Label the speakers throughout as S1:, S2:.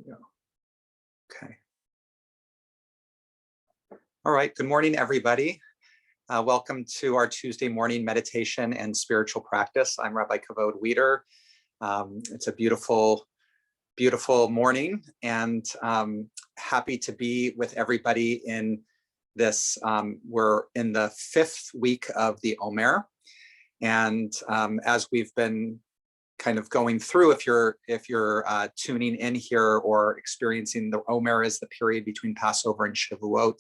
S1: Yeah. Okay. All right. Good morning, everybody. Welcome to our Tuesday morning meditation and spiritual practice. I'm Rabbi Kavod Weider. It's a beautiful, beautiful morning, and happy to be with everybody in this. We're in the 5th week of the Omer, and as we've been kind of going through, if you're tuning in here or experiencing the Omer is the period between Passover and Shavuot,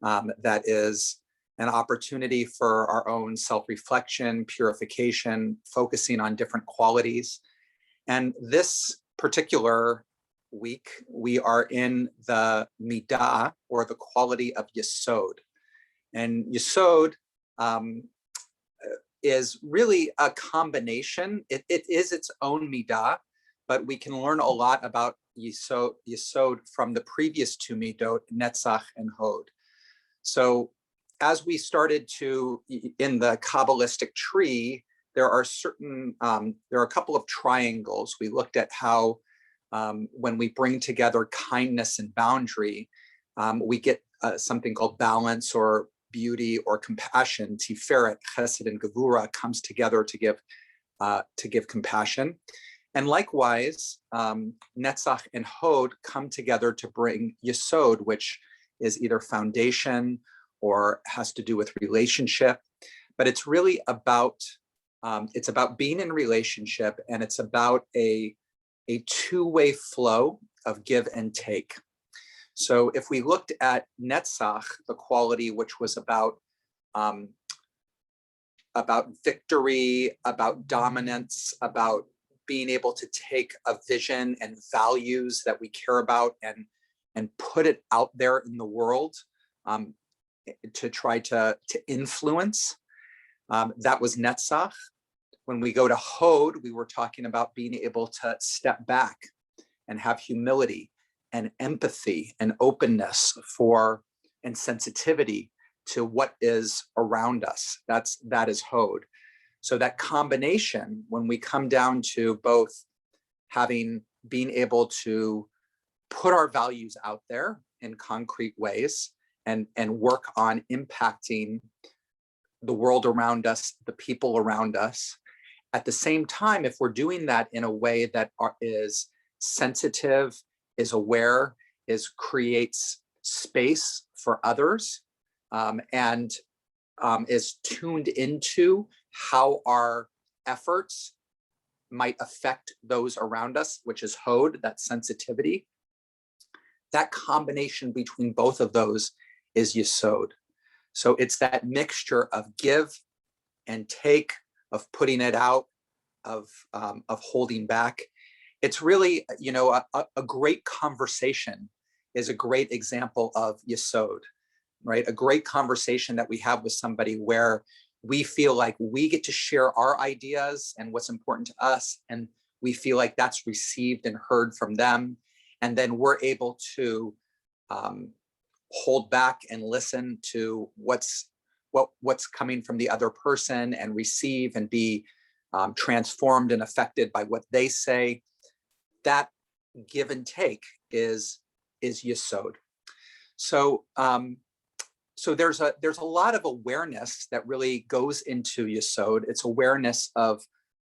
S1: that is an opportunity for our own self-reflection, purification, focusing on different qualities. And this particular week, we are in the midah, or the quality of yesod. And yesod is really a combination. It is its own midah, but we can learn a lot about yesod from the previous two midot, netzach and hod. So as we started to, in the Kabbalistic tree, there are a couple of triangles. We looked at how when we bring together kindness and boundary, we get something called balance or beauty or compassion. Tiferet, Chesed, and Gevura comes together to give compassion. And likewise, Netzach and Hod come together to bring Yesod, which is either foundation or has to do with relationship. But it's really about being in relationship, and it's about a two-way flow of give and take. So if we looked at Netzach, the quality which was about victory, about dominance, about being able to take a vision and values that we care about and put it out there in the world to try to influence, that was Netzach. When we go to Hod, we were talking about being able to step back and have humility and empathy and openness for and sensitivity to what is around us. That is Hod. So that combination, when we come down to both being able to put our values out there in concrete ways and work on impacting the world around us, the people around us. At the same time, if we're doing that in a way that is sensitive, is aware, creates space for others, and is tuned into how our efforts might affect those around us, which is Hod, that sensitivity. That combination between both of those is Yesod. So it's that mixture of give and take, of putting it out, of holding back. It's really, a great conversation is a great example of Yesod, right? A great conversation that we have with somebody where we feel like we get to share our ideas and what's important to us, and we feel like that's received and heard from them. And then we're able to hold back and listen to what's coming from the other person and receive and be transformed and affected by what they say. That give and take is Yesod. So there's a lot of awareness that really goes into Yesod. It's awareness of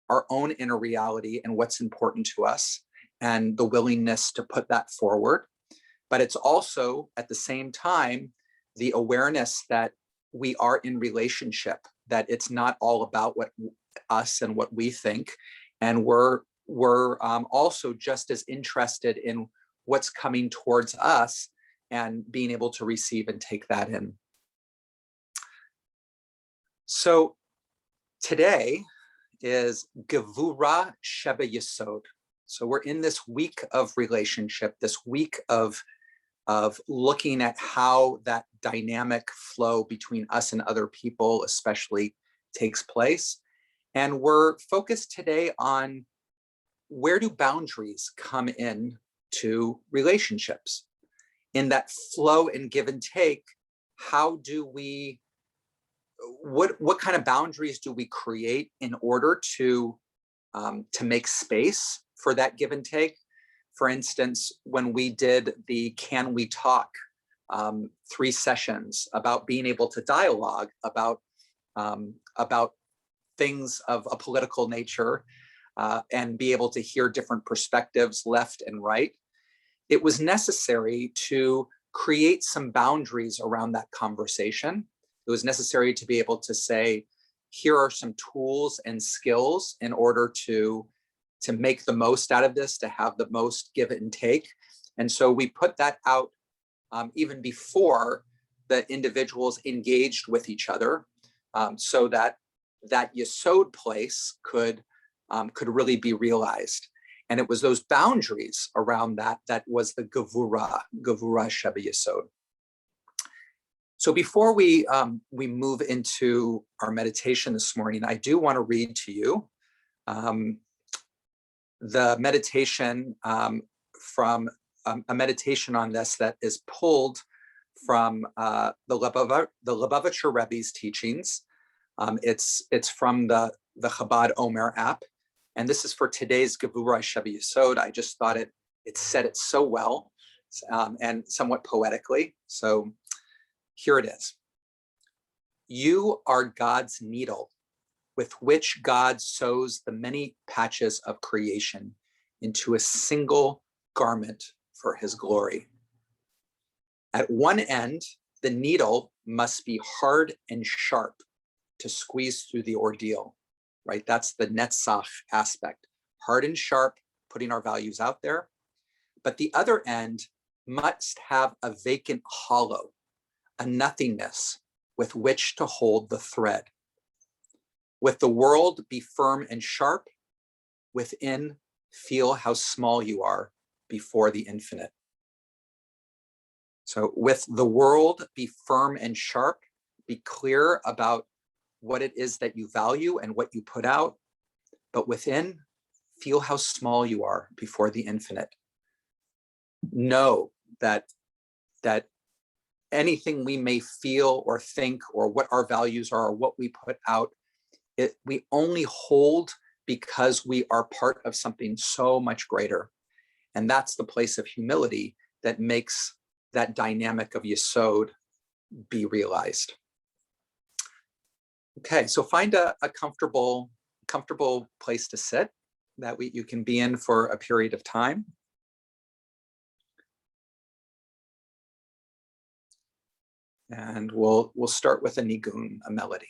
S1: our own inner reality and what's important to us, and the willingness to put that forward. But it's also, at the same time, the awareness that we are in relationship, that it's not all about us and what we think, and we're also just as interested in what's coming towards us and being able to receive and take that in. So today is Gevura Sheba Yesod. So we're in this week of relationship, this week of looking at how that dynamic flow between us and other people especially takes place. And we're focused today on where do boundaries come in to relationships? In that flow and give and take, how do we, what kind of boundaries do we create in order to make space for that give and take, For instance, when we did the Can We Talk 3 sessions about being able to dialogue about things of a political nature and be able to hear different perspectives left and right, it was necessary to create some boundaries around that conversation. It was necessary to be able to say, here are some tools and skills in order to make the most out of this, to have the most give and take. And so we put that out even before the individuals engaged with each other, so that that Yesod place could really be realized. And it was those boundaries around that was the Gevura Sheba Yesod. So before we move into our meditation this morning, I do want to read to you the meditation from a meditation on this that is pulled from the Lubavitcher Rebbe's teachings. It's from the Chabad Omer app, and this is for today's Gevura Sheba Yesod. I just thought it said it so well and somewhat poetically. So here it is. You are God's needle, with which God sews the many patches of creation into a single garment for his glory. At one end, the needle must be hard and sharp to squeeze through the ordeal, right? That's the netzach aspect, hard and sharp, putting our values out there. But the other end must have a vacant hollow, a nothingness with which to hold the thread. With the world be firm and sharp, within feel how small you are before the infinite. So with the world be firm and sharp, be clear about what it is that you value and what you put out, but within, feel how small you are before the infinite. Know that anything we may feel or think or what our values are or what we put out, we only hold because we are part of something so much greater. And that's the place of humility that makes that dynamic of Yesod be realized. Okay, so find a comfortable place to sit that you can be in for a period of time. And we'll start with a nigun, a melody.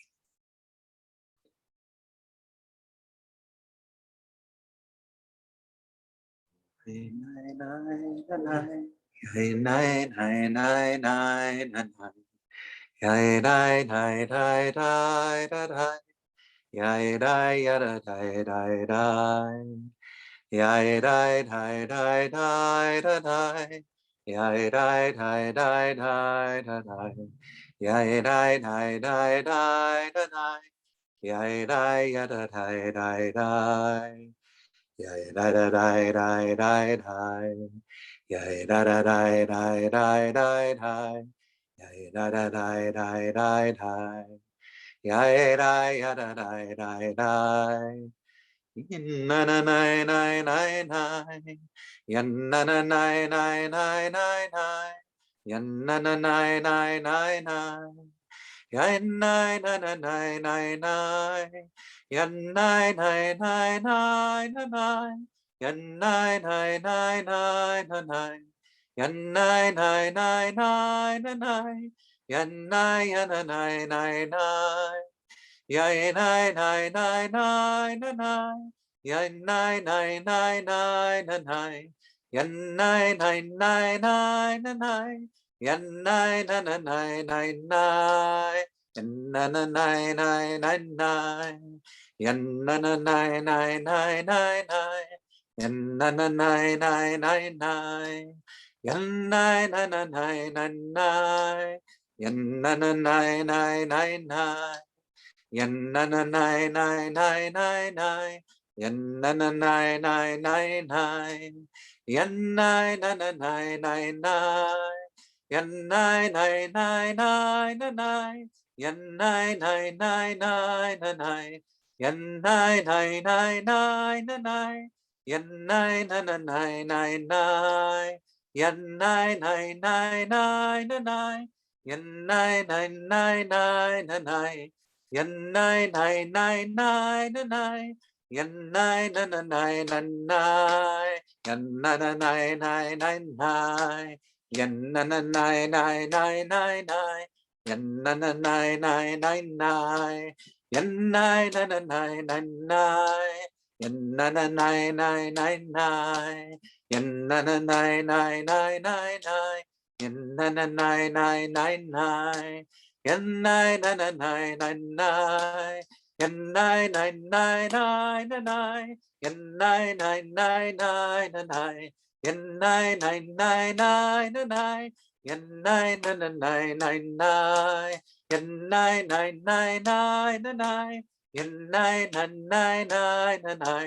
S1: Yanai na na nai nai nai. Yanai nai nai nai na nai. Yanai nai nai nai na nai. Yanai nai nai nai na nai. Yanai na na nai na nai. Yanai na nai nai nai nai. Yanai na nai nai nai nai nai. Yanai na nai nai nai nai. Yanai na na nai nai nai. Yan na na nai nai nai nai. Yan na na nai nai nai nai nai. Yan na na nai nai nai nai. Yan nai na na nai nai nai. Yan nai nai nai nai na nai. Yan nai nai nai nai na nai. Yan nai nai nai nai na nai. Yan nai na na nai nai nai. Yan nai nai nai nai na nai. Yan nai nai nai nai na nai.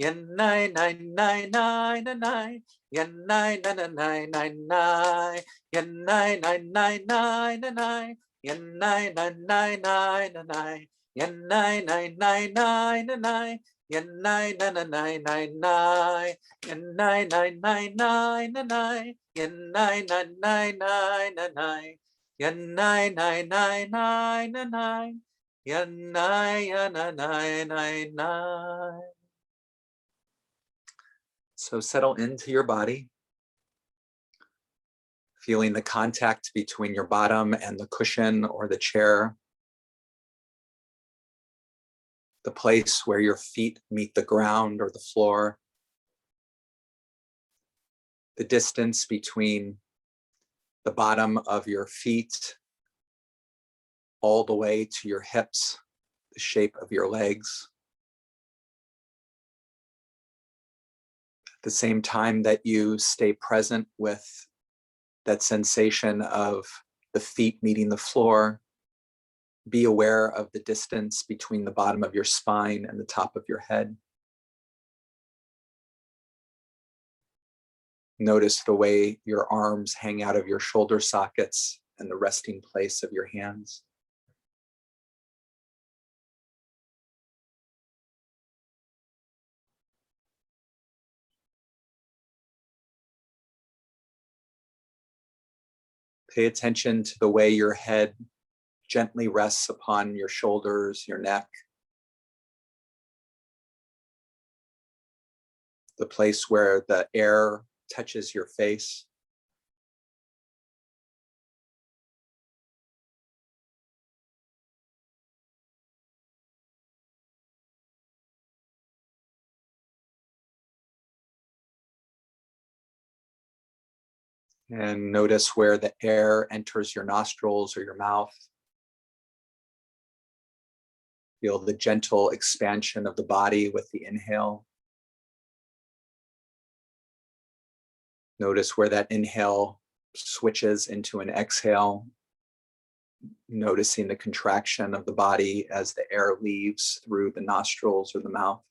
S1: Yan nai nai nai nai na nai. Yan nai na na nai nai nai. Yan nai nai nai nai na nai. Yan nai nai nai nai na nai. Yan nai nai nai nai na nai. Yan nai na na nai nai nai. Yan nai nai nai nai na nai. Yan nai nai nai nai na nai. Yan nai nai nai nai na nai. Yanai, yanai, nai, nai. So settle into your body, feeling the contact between your bottom and the cushion or the chair, the place where your feet meet the ground or the floor, the distance between the bottom of your feet all the way to your hips, the shape of your legs. At the same time that you stay present with that sensation of the feet meeting the floor, be aware of the distance between the bottom of your spine and the top of your head. Notice the way your arms hang out of your shoulder sockets and the resting place of your hands. Pay attention to the way your head gently rests upon your shoulders, your neck, the place where the air touches your face. And notice where the air enters your nostrils or your mouth. Feel the gentle expansion of the body with the inhale. Notice where that inhale switches into an exhale, noticing the contraction of the body as the air leaves through the nostrils or the mouth.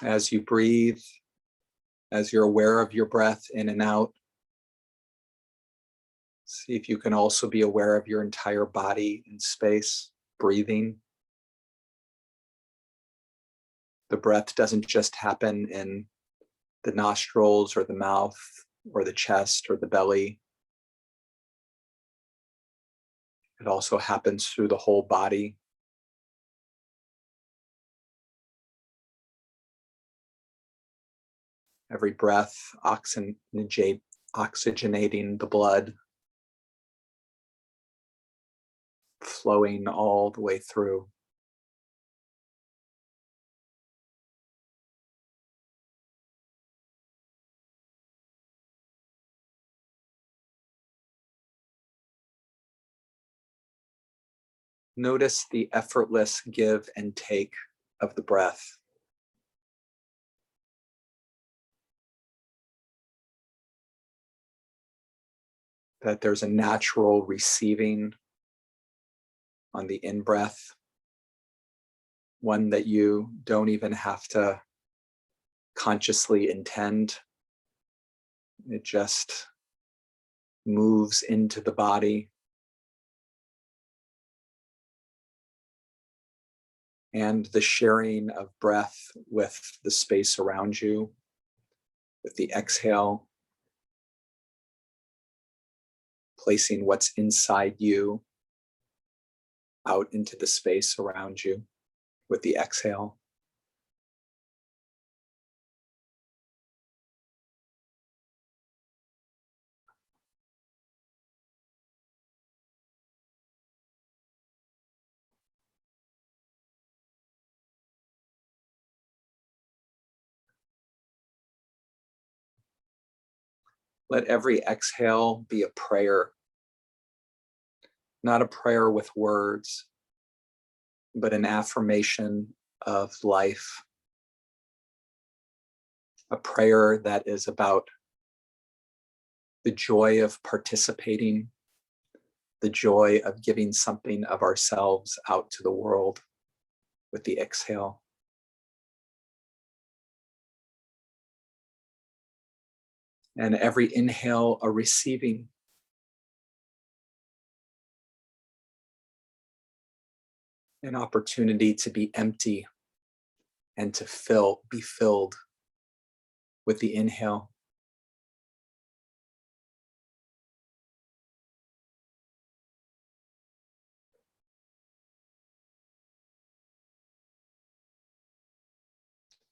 S1: As you breathe, as you're aware of your breath in and out, see if you can also be aware of your entire body in space, breathing. The breath doesn't just happen in the nostrils or the mouth or the chest or the belly. It also happens through the whole body. Every breath oxygenating the blood, flowing all the way through. Notice the effortless give and take of the breath. That there's a natural receiving on the in-breath, one that you don't even have to consciously intend. It just moves into the body and the sharing of breath with the space around you, with the exhale, placing what's inside you out into the space around you with the exhale. Let every exhale be a prayer, not a prayer with words, but an affirmation of life, a prayer that is about the joy of participating, the joy of giving something of ourselves out to the world with the exhale. And every inhale, a receiving. An opportunity to be empty and to be filled with the inhale.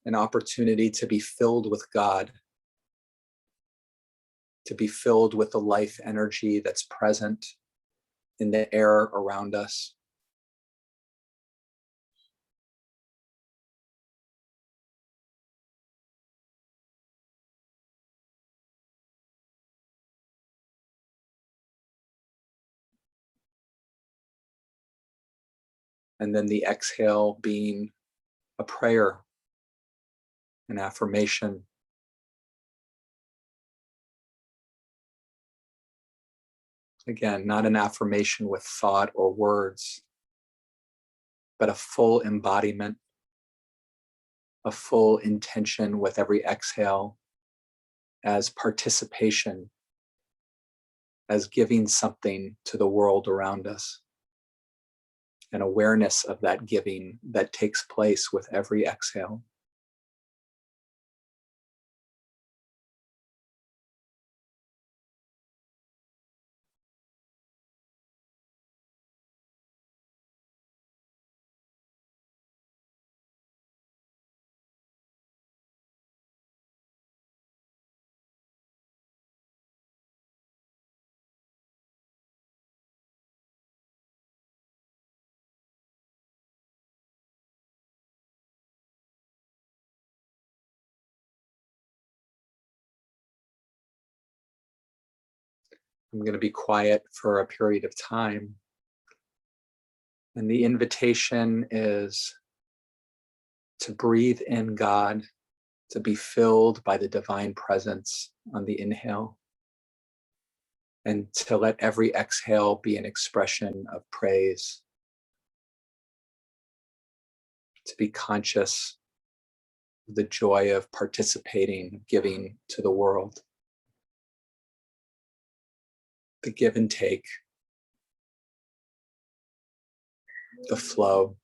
S1: An opportunity to be filled with God, to be filled with the life energy that's present in the air around us. And then the exhale being a prayer, an affirmation. Again, not an affirmation with thought or words, but a full embodiment, a full intention with every exhale as participation, as giving something to the world around us. An awareness of that giving that takes place with every exhale. I'm going to be quiet for a period of time. And the invitation is to breathe in God, to be filled by the divine presence on the inhale, and to let every exhale be an expression of praise, to be conscious of the joy of participating, giving to the world, the give and take, the flow.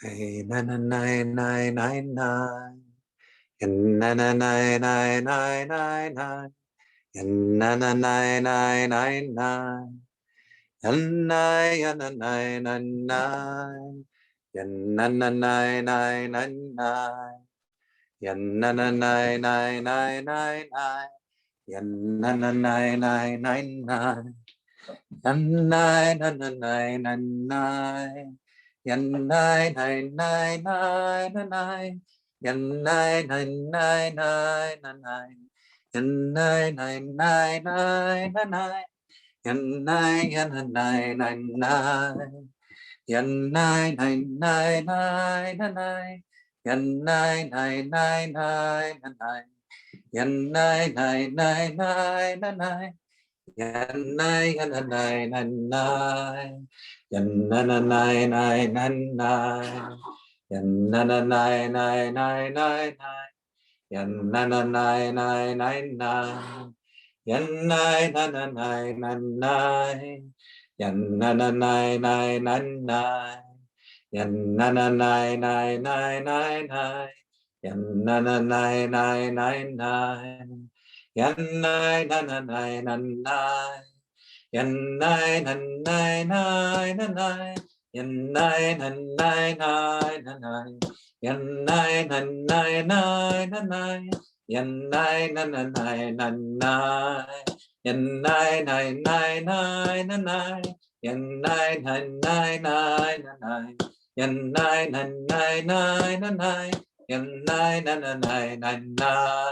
S1: Na na na na na na. Na na na na na na na. Na na na na na na. Na na na na na na. Na na na na na na. Na na na na na na na. Na na na na na na. Na na na na na na na. Yan nai nai nai nai nai nai. Yan nai nai nai nai nai nai. Yan nai nai nai nai nai nai. Yan nai yan nai nai nai. Yan nai nai nai nai nai nai. Yan nai nai nai nai nai nai. Yan nai nai nai nai nai nai. Yan nai yan nai nai nai. Yan na na nai nai nai nai. Yan na na nai nai nai nai nai. Yan na na nai nai nai nai. Yan nai na na nai nai nai. Yan na na nai nai nai nai. Yan na na nai nai nai nai nai. Yan na na nai nai nai nai. Yan nai na na nai nai nai. Yan nai nai nai nai nai nai. Yan nai nai nai nai nai nai. Yan nai nai nai nai nai nai. Yan nai nai nai nai nai nai. Yan nai nai nai nai nai nai. Yan nai nai nai nai nai nai. Yan nai nai nai nai nai nai. Yan nai nai nai nai nai nai.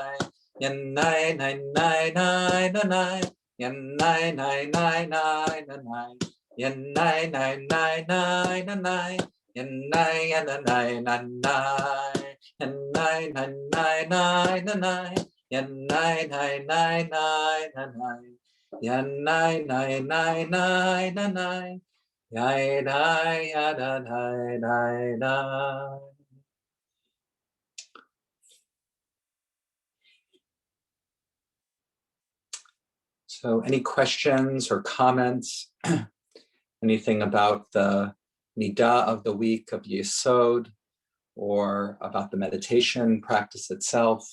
S1: Yan nai nai nai nai nai nai. Yan nai nai nai nai nai nai. Yan nai nai nai nai nai nai. Yan nai yan nai nai nai. Yan nai nai nai nai nai nai. Yan nai nai nai nai nai nai. Yan nai nai nai nai nai nai. Yai dai ya da dai dai dai. So any questions or comments? Anything about the Midah of the week of Yesod, or about the meditation practice itself?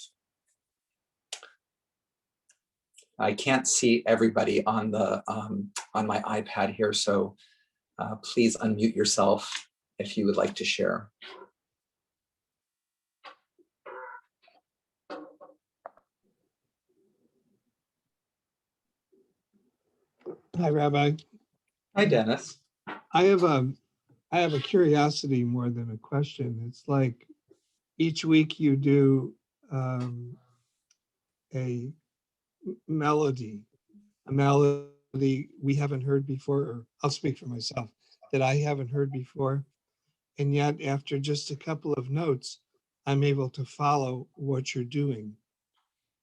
S1: I can't see everybody on the on my iPad here, so please unmute yourself if you would like to share.
S2: Hi, Rabbi.
S1: Hi, Dennis.
S2: I have a curiosity more than a question. It's like each week you do a melody we haven't heard before, or I'll speak for myself, that I haven't heard before. And yet after just a couple of notes, I'm able to follow what you're doing.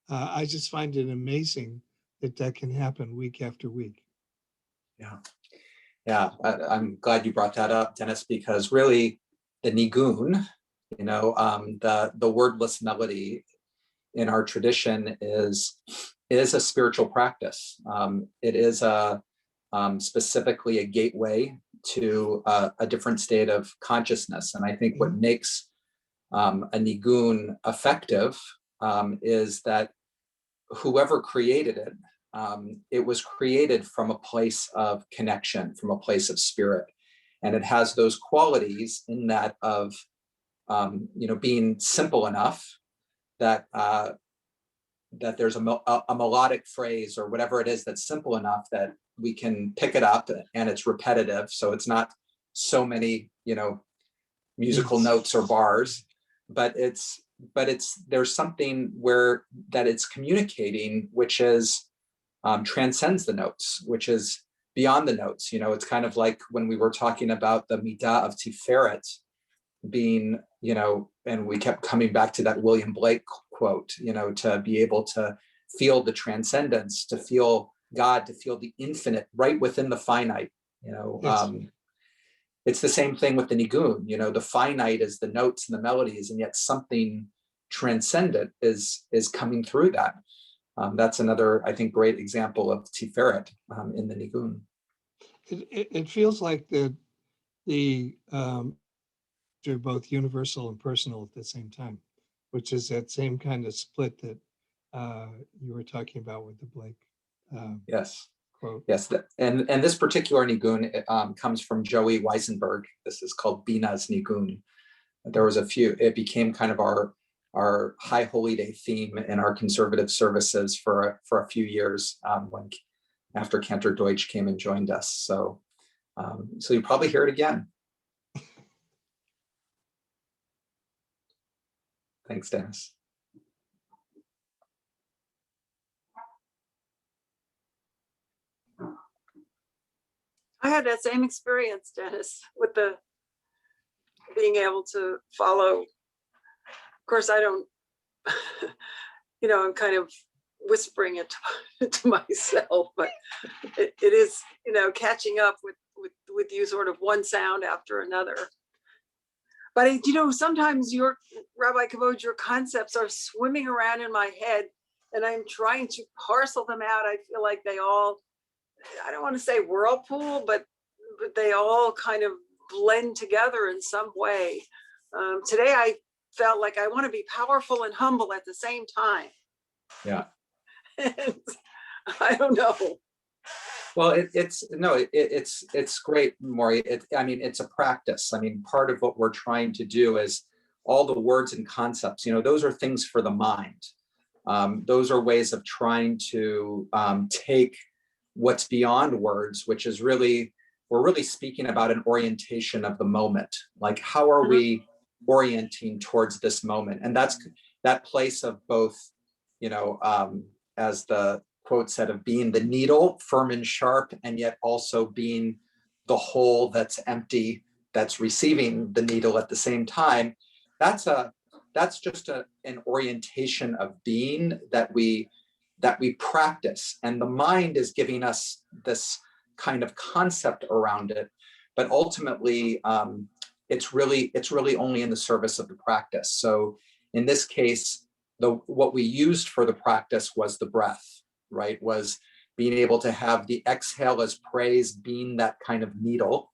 S2: I just find it amazing that that can happen week after week.
S1: Yeah, I'm glad you brought that up, Dennis, because really the nigun, you know, the wordless melody in our tradition is a spiritual practice. It is specifically a gateway to a different state of consciousness. And I think what makes a nigun effective is that whoever created it, it was created from a place of connection, from a place of spirit. And it has those qualities in that of, being simple enough that that there's a melodic phrase or whatever it is that's simple enough that we can pick it up, and it's repetitive. So it's not so many, musical notes or bars, but there's something where that it's communicating, which is transcends the notes, which is beyond the notes. It's kind of like when we were talking about the Midah of Tiferet being, and we kept coming back to that William Blake quote, to be able to feel the transcendence, to feel God, to feel the infinite right within the finite.
S2: Yes.
S1: It's the same thing with the nigun. The finite is the notes and the melodies, and yet something transcendent is coming through that. That's another, I think, great example of Tiferet in the nigun.
S2: It feels like the they're both universal and personal at the same time, which is that same kind of split that you were talking about with the Blake
S1: Yes.
S2: quote.
S1: Yes, and this particular nigun comes from Joey Weisenberg. This is called Bina's nigun. There was a few. It became kind of our High Holy Day theme in our conservative services for a few years when after Cantor Deutsch came and joined us. So so you probably hear it again. Thanks, Dennis.
S3: I had that same experience, Dennis, with the being able to follow. Of course, I don't, I'm kind of whispering it to myself, but it is, catching up with you sort of one sound after another. But, sometimes Rabbi Kavod, your concepts are swimming around in my head and I'm trying to parcel them out. I feel like they all, I don't want to say whirlpool, but they all kind of blend together in some way. Today, I felt like I want to be powerful and humble at the same time.
S1: Yeah.
S3: And I don't know.
S1: Well, it's great, Maury. It's a practice. Part of what we're trying to do is all the words and concepts, those are things for the mind. Those are ways of trying to take what's beyond words, which is we're really speaking about an orientation of the moment. Like, how are we orienting towards this moment? And that's that place of both, as the quote said, of being the needle, firm and sharp, and yet also being the hole that's empty, that's receiving the needle at the same time. That's just an orientation of being that we practice, and the mind is giving us this kind of concept around it, but ultimately it's really only in the service of the practice. So in this case, what we used for the practice was the breath, right? Was being able to have the exhale as praise, being that kind of needle,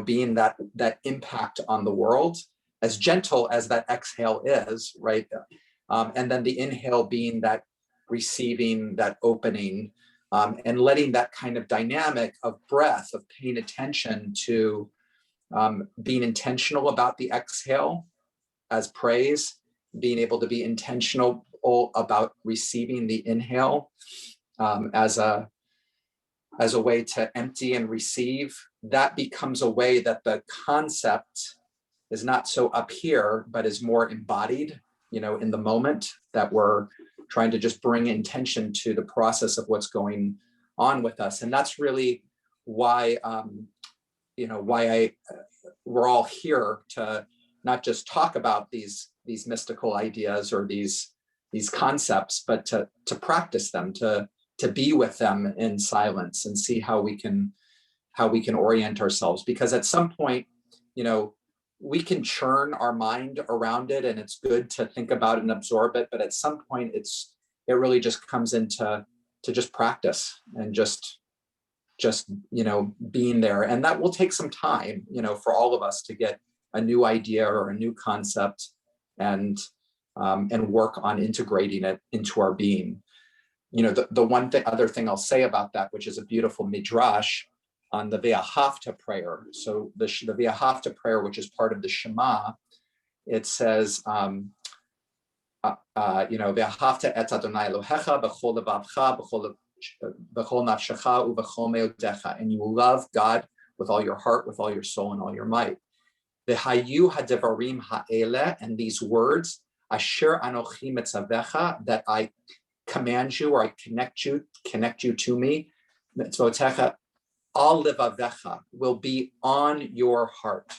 S1: being that impact on the world, as gentle as that exhale is, right? And then the inhale being that receiving, that opening, and letting that kind of dynamic of breath, of paying attention to being intentional about the exhale as praise, being able to be intentional about receiving the inhale as a way to empty and receive. That becomes a way that the concept is not so up here, but is more embodied, in the moment, that we're trying to just bring intention to the process of what's going on with us. And that's really why, we're all here to not just talk about these mystical ideas or these concepts, but to practice them, to be with them in silence and see how we can orient ourselves. Because at some point, we can churn our mind around it, and it's good to think about it and absorb it. But at some point, it really just comes into just practice and just being there. And that will take some time, for all of us to get a new idea or a new concept and work on integrating it into our being. The other thing I'll say about that, which is a beautiful midrash on the Ve'ahavta prayer. So the Ve'ahavta prayer, which is part of the Shema, it says, Ve'ahavta et Adonai Elohecha b'chol levavcha b'chol nafshecha u'b'chol meodecha, and you will love God with all your heart, with all your soul, and all your might. V'hayu hadevarim ha'ele, and these words, asher anochi mitzavecha, that I command you, or I connect you to me, mitzvotecha al levavecha, will be on your heart.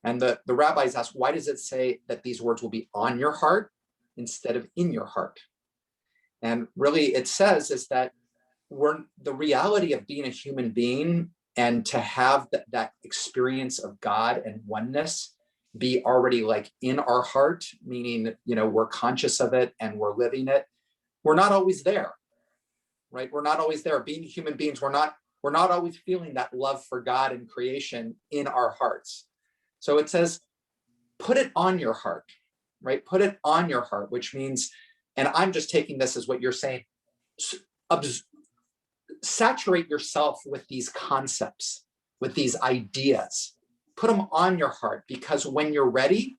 S1: And the rabbis ask, why does it say that these words will be on your heart instead of in your heart? And really it says is that the reality of being a human being and to have that experience of God and oneness be already like in our heart, meaning, we're conscious of it and we're living it. We're not always there, right? We're not always there. Being human beings, we're not always feeling that love for God and creation in our hearts. So it says, put it on your heart, right? Put it on your heart, which means, and I'm just taking this as what you're saying, saturate yourself with these concepts, with these ideas, put them on your heart, because when you're ready,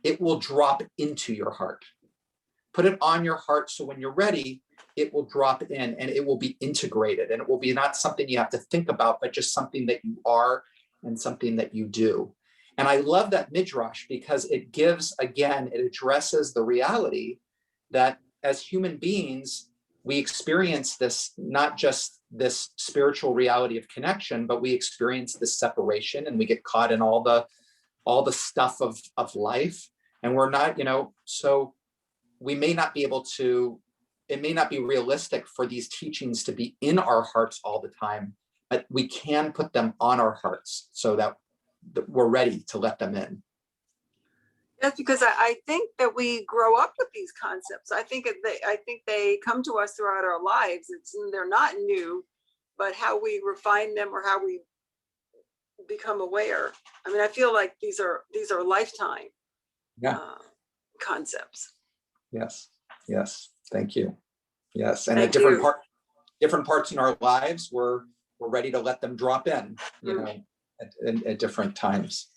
S1: it will drop into your heart. Put it on your heart so when you're ready, it will drop in and it will be integrated, and it will be not something you have to think about, but just something that you are and something that you do. And I love that midrash because it gives, again, it addresses the reality that as human beings, we experience this, not just this spiritual reality of connection, but we experience this separation, and we get caught in all the stuff of life. And we're not, so we may not be able to, it may not be realistic for these teachings to be in our hearts all the time, but we can put them on our hearts so that we're ready to let them in.
S3: Yes, because I think that we grow up with these concepts. I think they come to us throughout our lives. They're not new, but how we refine them or how we become aware. I mean, I feel like these are lifetime concepts.
S1: Yes. Thank you. Yes, and
S3: Thank
S1: at
S3: you.
S1: different parts in our lives, we're ready to let them drop in, at different times.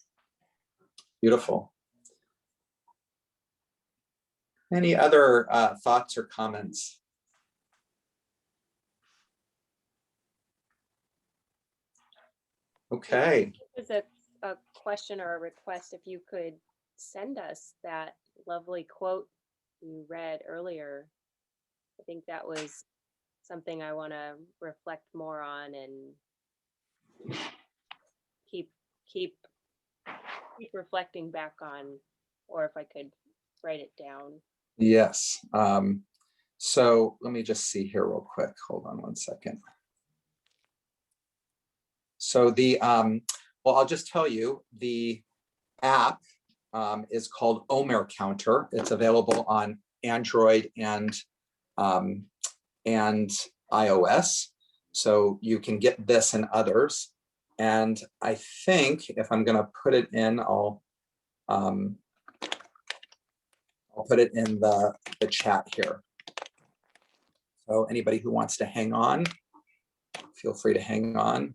S1: Beautiful. Any other thoughts or comments? Okay.
S4: There's a question or a request, if you could send us that lovely quote you read earlier. I think that was something I want to reflect more on and keep reflecting back on, or if I could write it down.
S1: Yes. So let me just see here real quick. Hold on one second. So well, I'll just tell you, the app is called Omer Counter. It's available on Android and iOS. So you can get this and others. And I think if I'm going to put it in, I'll put it in the chat here. So anybody who wants to hang on, feel free to hang on.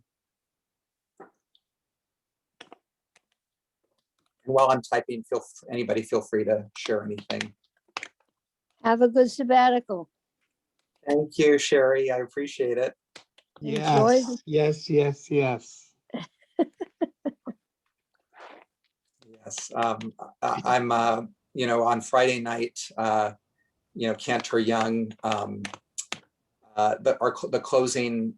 S1: And while I'm typing, anybody feel free to share anything.
S5: Have a good sabbatical.
S1: Thank you, Sherry. I appreciate it.
S5: Enjoy
S2: Yes.
S1: Yes, I'm, on Friday night, Cantor Young, the closing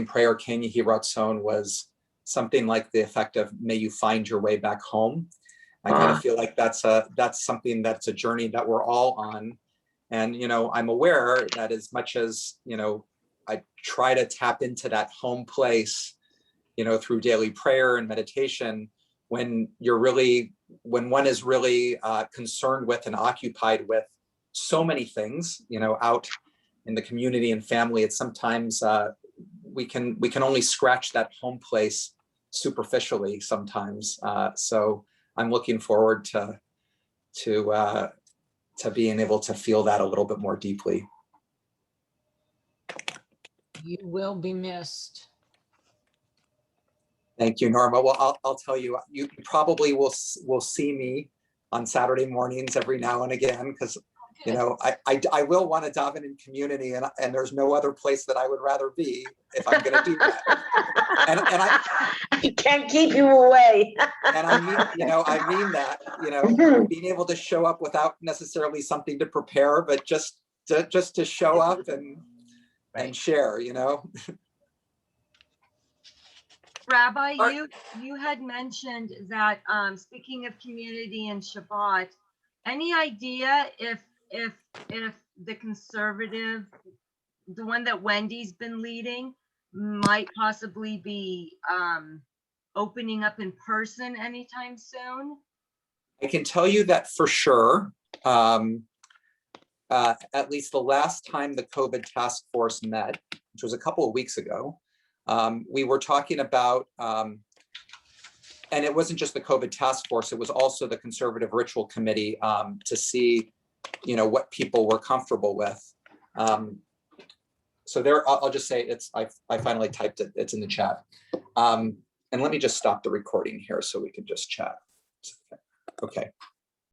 S1: prayer, Kenya Hiratzon, was something like the effect of, may you find your way back home. I kind of feel like that's something that's a journey that we're all on. And, I'm aware that as much as, I try to tap into that home place, through daily prayer and meditation, when one is really concerned with and occupied with so many things, out in the community and family, it's sometimes we can only scratch that home place superficially sometimes. So I'm looking forward to being able to feel that a little bit more deeply.
S6: You will be missed.
S1: Thank you, Norma. Well, I'll tell you, you probably will see me on Saturday mornings every now and again, because I will want to daven in community, and there's no other place that I would rather be if I'm going to do that. And
S7: I can't keep you away.
S1: And I mean that, being able to show up without necessarily something to prepare, but just to show up and share,
S8: Rabbi, you had mentioned that, speaking of community and Shabbat, any idea if the conservative, the one that Wendy's been leading, might possibly be opening up in person anytime soon?
S1: I can tell you that for sure. At least the last time the COVID task force met, which was a couple of weeks ago, we were talking about and it wasn't just the COVID task force, it was also the conservative ritual committee to see, what people were comfortable with. So there, I'll just say I finally typed it, it's in the chat. And let me just stop the recording here so we can just chat. Okay.